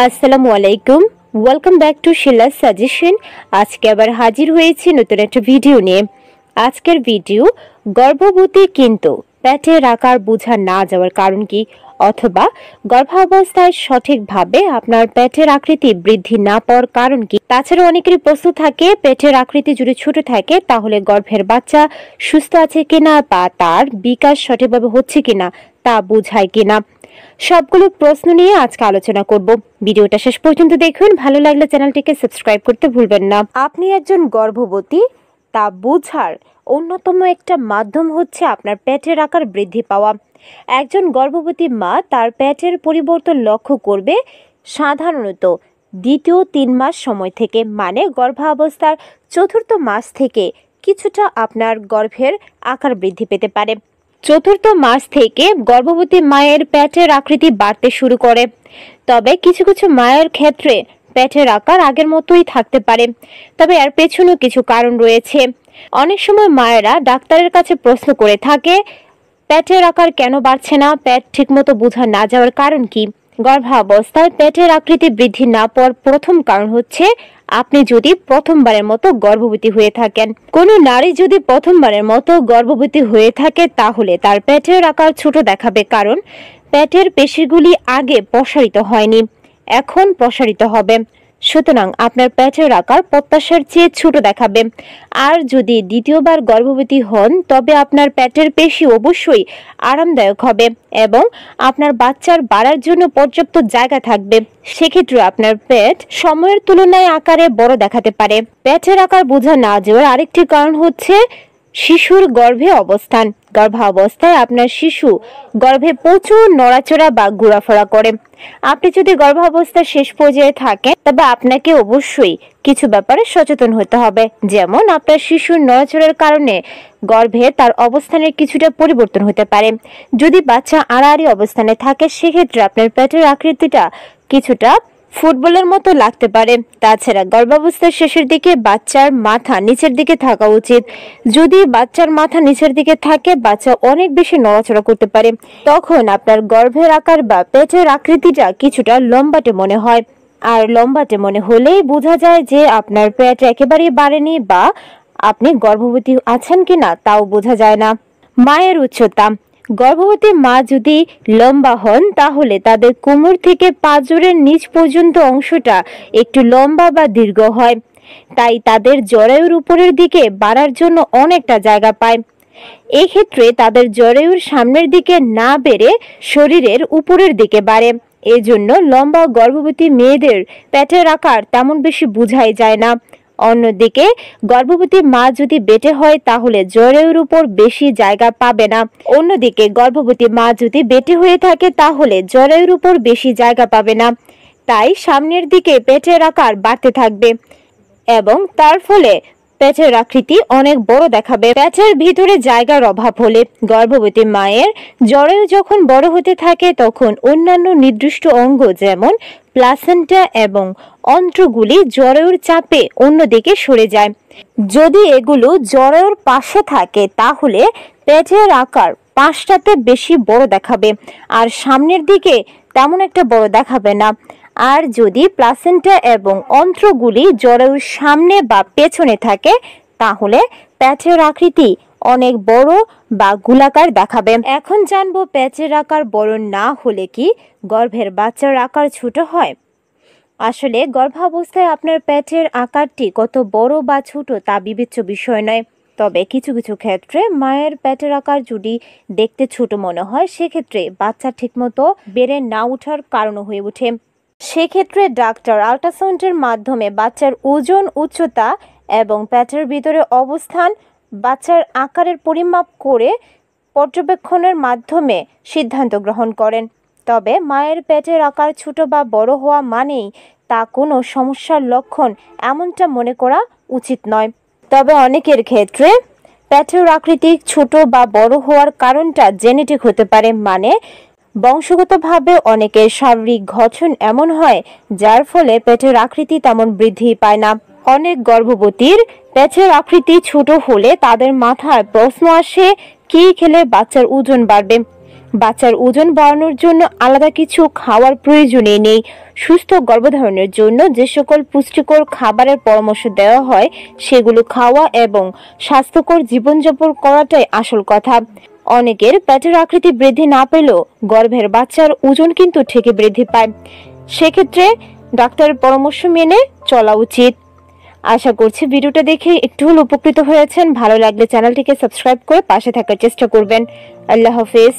আসসালামু আলাইকুম, welcome back to Shila's suggestion. আজকে আবার হাজির হয়েছি নতুন একটা ভিডিও নিয়ে। আজকের ভিডিও গর্ভবতী কিন্তু পেটের আকার বোঝা না যাওয়ার কারণ কি, অথবা গর্ভাবস্থায় সঠিকভাবে আপনার পেটের আকৃতি বৃদ্ধি না পাওয়ার কারণ কি। তাছাড়া অনেকেরই প্রশ্ন থাকে, পেটের আকৃতি যদি ছোট থাকে তাহলে গর্ভের বাচ্চা সুস্থ আছে কিনা বা তার বিকাশ সঠিকভাবে হচ্ছে কিনা তা বোঝায় কিনা। সবগুলো প্রশ্ন নিয়ে আজকে আলোচনা করব। ভিডিওটা শেষ পর্যন্ত দেখুন, ভালো লাগলে চ্যানেলটিকে সাবস্ক্রাইব করতে ভুলবেন না। আপনি একজন গর্ভবতী তা বোঝার অন্যতম একটা মাধ্যম হচ্ছে আপনার পেটের আকার বৃদ্ধি পাওয়া। একজন গর্ভবতী মা তার পেটের পরিবর্তন লক্ষ্য করবে সাধারণত দ্বিতীয় 3 মাস সময় থেকে, মানে গর্ভাবস্থার 4র্থ মাস থেকে কিছুটা আপনার গর্ভের আকার বৃদ্ধি পেতে পারে। 4র্থ মাস থেকে গর্ভবতী মায়ের পেটের আকৃতি বাড়তে শুরু করে। তবে কিছু কিছু মায়ের ক্ষেত্রে পেটের আকার আগের মতোই থাকতে পারে, তবে এর পেছনেও কিছু কারণ রয়েছে। অনেক সময় মায়েরা ডাক্তারের কাছে প্রশ্ন করে থাকে, পেটের আকার কেন বাড়ছে না, পেট ঠিকমতো বোঝা না যাওয়ার কারণ কি। গর্ভাবস্থায় পেটের আকৃতি বৃদ্ধি না পাওয়ার প্রথম কারণ হচ্ছে আপনি যদি প্রথমবারের মতো গর্ভবতী হয়ে থাকেন। কোনো নারী যদি প্রথমবারের মতো গর্ভবতী হয়ে থাকে তাহলে তার পেটের আকার ছোট দেখাবে, কারণ পেটের পেশিগুলি আগে প্রসারিত হয়নি, এখন প্রসারিত হবে। সুতরাং আপনার পেটের আকার প্রত্যাশার চেয়ে ছোট দেখাবে। আর যদি দ্বিতীয়বার গর্ভবতী হন তবে আপনার পেটের পেশি অবশ্যই আরামদায়ক হবে এবং আপনার বাচ্চার বাড়ার জন্য পর্যাপ্ত জায়গা থাকবে। সেক্ষেত্রে আপনার পেট সময়ের তুলনায় আকারে বড় দেখাতে পারে। পেটের আকার বোঝা না যাওয়ার আরেকটি কারণ হচ্ছে শিশুর গর্ভে অবস্থান। গর্ভাবস্থায় আপনার শিশু গর্ভে প্রচুর নড়াচড়া বা ঘোরাফেরা করে। আপনি যদি গর্ভাবস্থার শেষ পর্যায়ে থাকেন তবে আপনাকে অবশ্যই কিছু ব্যাপারে সচেতন হতে হবে, যেমন আপনার শিশুর নড়াচড়ার কারণে গর্ভে তার অবস্থানের কিছুটা পরিবর্তন হতে পারে। যদি বাচ্চা আড়াআড়ি অবস্থানে থাকে সেক্ষেত্রে আপনার পেটের আকৃতিটা কিছুটা ফুটবলের মতো লাগতে পারে। তাছাড়া গর্ভাবস্থার শেষের দিকে বাচ্চার মাথা নিচের দিকে থাকা উচিত। যদি বাচ্চার মাথা নিচের দিকে থাকে বাচ্চা অনেক বেশি নড়াচড়া করতে পারে, তখন আপনার গর্ভের আকার বা পেটের আকৃতিটা কিছুটা লম্বাটে মনে হয়। আর লম্বাটে মনে হলেই বোঝা যায় যে আপনার পেট একেবারেই বাড়েনি বা আপনি গর্ভবতী আছেন কিনা তাও বোঝা যায় না। মায়ের উচ্চতা। গর্ভবতী মা যদি লম্বা হন তাহলে তাদের কোমর থেকে পাঁজরের নিচ পর্যন্ত অংশটা একটু লম্বা বা দীর্ঘ হয়, তাই তাদের জরায়ুর উপরের দিকে বাড়ার জন্য অনেকটা জায়গা পায়। এক্ষেত্রে তাদের জরায়ুর সামনের দিকে না বেড়ে শরীরের উপরের দিকে বাড়ে। এজন্য লম্বা গর্ভবতী মেয়েদের পেটের আকার তেমন বেশি বোঝাই যায় না। অন্যদিকে গর্ভবতী মা যদি বেটে হয় তাহলে জরায়ুর উপর বেশি জায়গা পাবে না। অন্যদিকে গর্ভবতী মা যদি বেটে হয়ে থাকে তাহলে জরায়ুর উপর বেশি জায়গা পাবে না, তাই সামনের দিকে পেটের আকার বাড়তে থাকবে এবং তার ফলে পেটের আকৃতি অনেক বড় দেখাবে। পেটের ভিতরে জায়গার অভাব হলে গর্ভবতী মায়ের জরায়ু যখন বড় হতে থাকে তখন অন্যান্য নির্দিষ্ট অঙ্গ যেমন প্লাসেন্টা এবং অন্ত্রগুলি জরায়ুর চাপে অন্যদিকে সরে যায়। যদি এগুলো জরায়ুর পাশে থাকে তাহলে পেটের আকার পাশটাতে বেশি বড় দেখাবে আর সামনের দিকে তেমন একটা বড় দেখাবে না। আর যদি প্লাসেন্টা এবং অন্ত্রগুলি জরায়ুর সামনে বা পেছনে থাকে তাহলে পেটের আকৃতি অনেক বড় বা গোলাকার দেখাবে। এখন জানবো পেটের আকার বড় না হলে কি গর্ভের বাচ্চার আকার ছোট হয়। আসলে গর্ভাবস্থায় আপনার পেটের আকারটি কত বড় বা ছোট তা বিবেচ্য বিষয় নয়, তবে কিছু কিছু ক্ষেত্রে মায়ের পেটের আকার যদি দেখতে ছোট মনে হয় সেক্ষেত্রে বাচ্চা ঠিকমতো বেড়ে না ওঠার কারণ হয়ে ওঠে। সেক্ষেত্রে ডাক্তার আল্ট্রাসাউন্ডের মাধ্যমে বাচ্চার ওজন, উচ্চতা এবং পেটের ভিতরে অবস্থান, বাচ্চার আকারের পরিমাপ করে পর্যবেক্ষণের মাধ্যমে সিদ্ধান্ত গ্রহণ করেন। তবে মায়ের পেটের আকার ছোট বা বড় হওয়া মানেই তা কোনো সমস্যার লক্ষণ এমনটা মনে করা উচিত নয়। তবে অনেকের ক্ষেত্রে পেটের আকৃতি ছোট বা বড় হওয়ার কারণটা জেনেটিক হতে পারে, মানে বংশগতভাবে অনেকের শারীরিক গঠন এমন হয় যার ফলে পেটের আকৃতি তেমন বৃদ্ধি পায় না। অনেক গর্ভবতীর পেটের আকৃতি ছোট হলে তাদের মাথায় প্রশ্ন আসে, কি খেলে বাচ্চার ওজন বাড়বে। বাচ্চার ওজন বাড়ানোর জন্য আলাদা কিছু খাওয়ার প্রয়োজনই নেই। সুস্থ গর্ভধারণের জন্য যে সকল পুষ্টিকর খাবারের পরামর্শ দেওয়া হয় সেগুলো খাওয়া এবং স্বাস্থ্যকর জীবনযাপন করাটাই আসল কথা। অনেকের পেটের আকৃতি বৃদ্ধি না পেলেও গর্ভের বাচ্চার ওজন কিন্তু ঠিকই বৃদ্ধি পায়। সেক্ষেত্রে ডাক্তারের পরামর্শ মেনে চলা উচিত। আশা করছি ভিডিওটা দেখে একটু হলেও উপকৃত হয়েছেন। ভালো লাগলে চ্যানেলটিকে সাবস্ক্রাইব করে পাশে থাকার চেষ্টা করবেন। আল্লাহ হাফেজ।